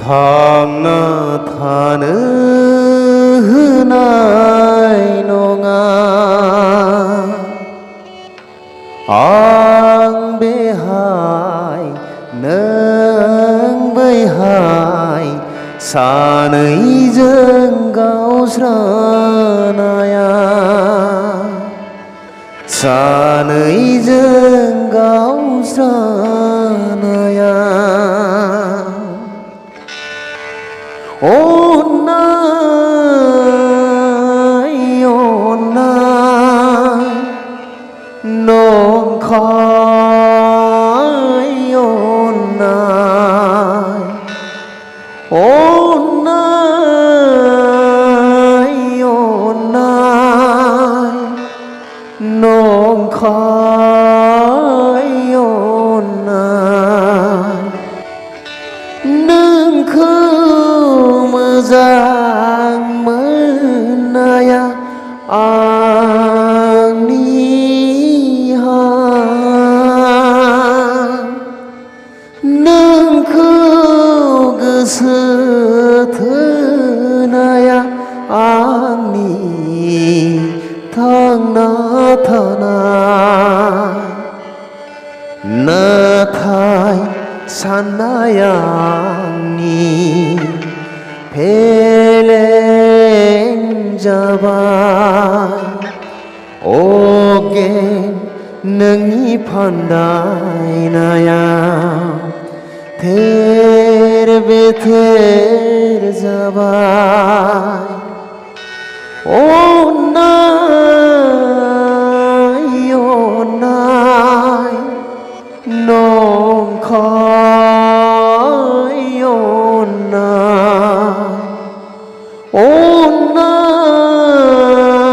थांना थानो होनाय नङा आं बेहाय नों बैहाय सानैजों गावस्रानाया सानैजों गावस्रानाया अन्नाय अन्नाय नंखाय अन्नाय अन्नाय अन्नाय नंखाय अन्नाय नोंखौ मोजां मोननाया आंनि हां नोंखौ गोसो थोनाया आंनि थांना थानाय नाथाय साननाया आंनि फेलें जाबाय अगेन नोंनि फान्दायनाया थेर बेथेर जाबाय अन्नाय अन्नाय नंखाय अन्नाय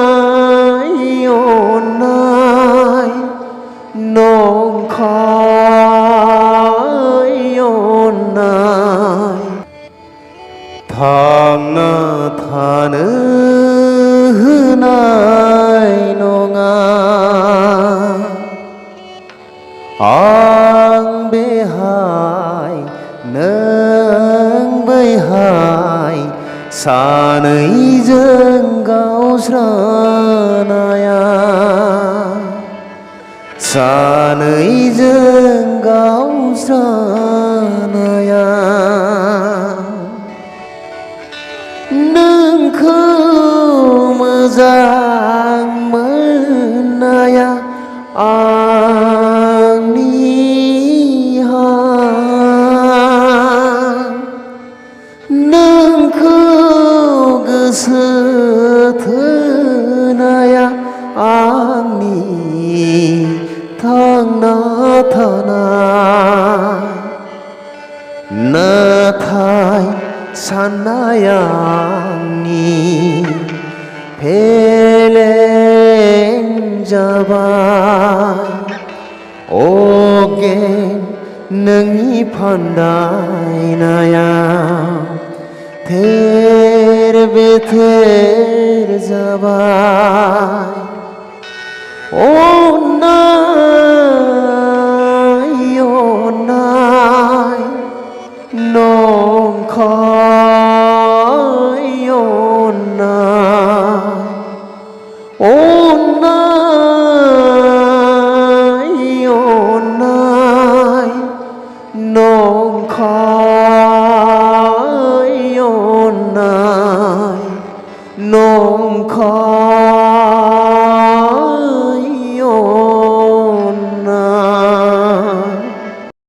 अन्नाय अन्नाय नंखाय अन्नाय थांना थानो होनाय नङा आं बेहाय नों बैहाय सानैजों गावस्रानाया सानैजों गावस्रानाया नोंखौ मोजां मोननाया आंनि हां नोंखौ गोसो थोनाया आंनि थांना थानाय नाथाय साननाया आंनि फेलें जाबाय अगेन नोंनि फान्दायनाया थेर बेथेर जाबाय अन्नाय अन्नाय नंखाय अन्नाय अन्नाय अन्नाय नंखाय अन्नाय नंखाय